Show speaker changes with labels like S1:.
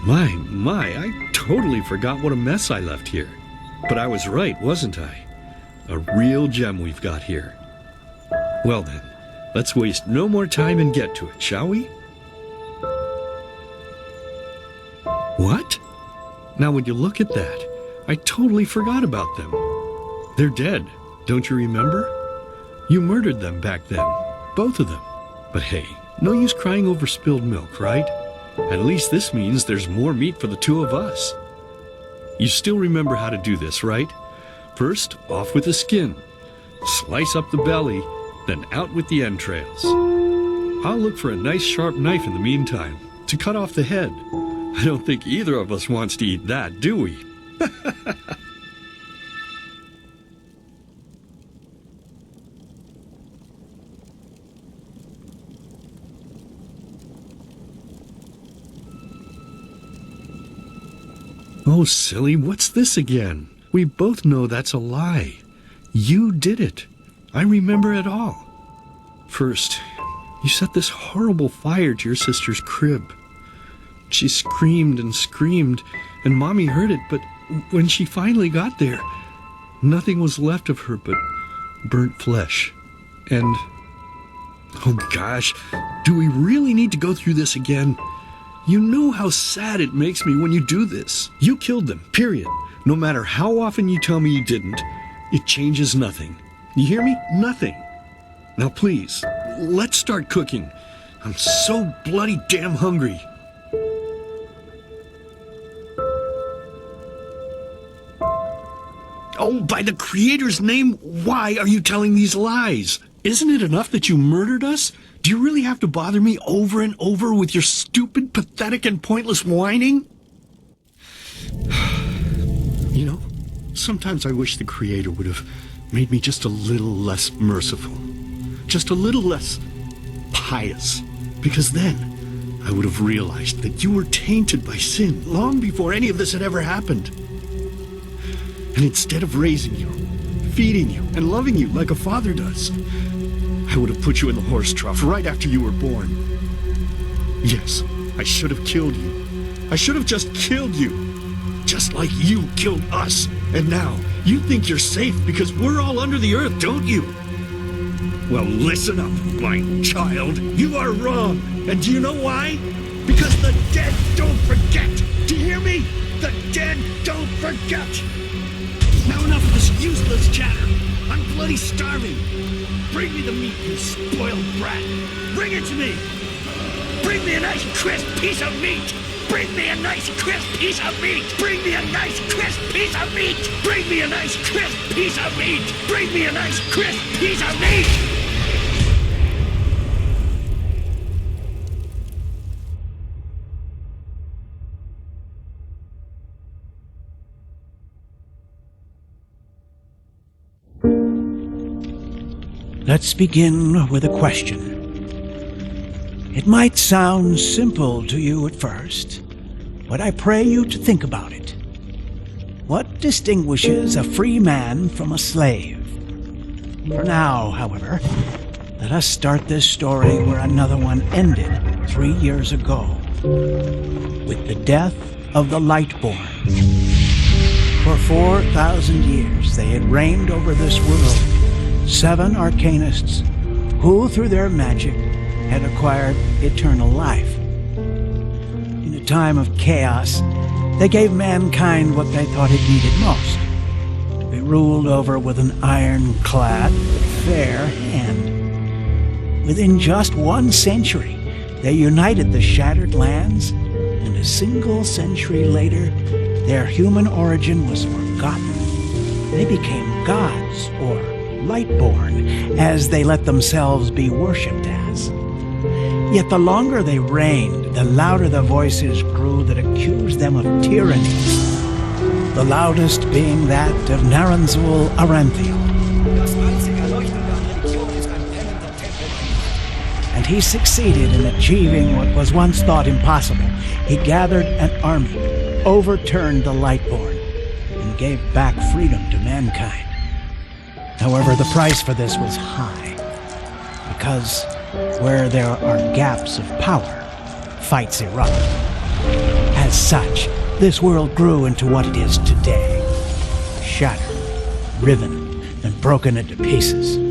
S1: I totally forgot what a mess I left here. But I was right, wasn't I? A real gem we've got here. Well then, let's waste no more time and get to it, shall we? What? Now would you look at that? I totally forgot about them. They're dead, don't you remember? You murdered them back then, both of them. But hey, no use crying over spilled milk, right? At least this means there's more meat for the two of us. You still remember how to do this, right? First, off with the skin. Slice up the belly, then out with the entrails. I'll look for a nice sharp knife in the meantime to cut off the head. I don't think either of us wants to eat that, do we? Oh, silly, what's this again? We both know that's a lie. You did it. I remember it all. First, you set this horrible fire to your sister's crib. She screamed and screamed, and Mommy heard it, but when she finally got there, nothing was left of her but burnt flesh. And, oh gosh, do we really need to go through this again? You know how sad it makes me when you do this. You killed them, period. No matter how often you tell me you didn't, it changes nothing. You hear me? Nothing. Now please, let's start cooking. I'm so bloody damn hungry. Oh, by the Creator's name, why are you telling these lies? Isn't it enough that you murdered us? Do you really have to bother me over and over with your stupid, pathetic, and pointless whining? You know, sometimes I wish the Creator would have made me just a little less merciful. Just a little less pious. Because then I would have realized that you were tainted by sin long before any of this had ever happened. And instead of raising you, feeding you, and loving you like a father does, I would have put you in the horse trough right after you were born. Yes, I should have killed you. I should have just killed you. Just like you killed us. And now, you think you're safe because we're all under the earth, don't you? Well, listen up, my child. You are wrong. And do you know why? Because the dead don't forget. Do you hear me? The dead don't forget. Now enough of this useless chatter. I'm bloody starving. Bring me the meat, you spoiled brat. Bring it to me. Bring me a nice crisp piece of meat. Bring me a nice crisp piece of meat. Bring me a nice crisp piece of meat. Bring me a nice crisp piece of meat. Bring me a nice crisp piece of meat.
S2: Let's begin with a question. It might sound simple to you at first, but I pray you to think about it. What distinguishes a free man from a slave? For now, however, let us start this story where another one ended 3 years ago, with the death of the Lightborn. For 4,000 years they had reigned over this world, 7 arcanists who, through their magic, had acquired eternal life. In a time of chaos, they gave mankind what they thought it needed most, to be ruled over with an ironclad, fair hand. Within just 1 century, they united the shattered lands, and a single century later, their human origin was forgotten. They became gods, or Lightborn, as they let themselves be worshipped as. Yet the longer they reigned, the louder the voices grew that accused them of tyranny, the loudest being that of Naranzul Aranthiel. And he succeeded in achieving what was once thought impossible. He gathered an army, overturned the Lightborn, and gave back freedom to mankind. However, the price for this was high, because where there are gaps of power, fights erupt. As such, this world grew into what it is today. Shattered, riven, and broken into pieces.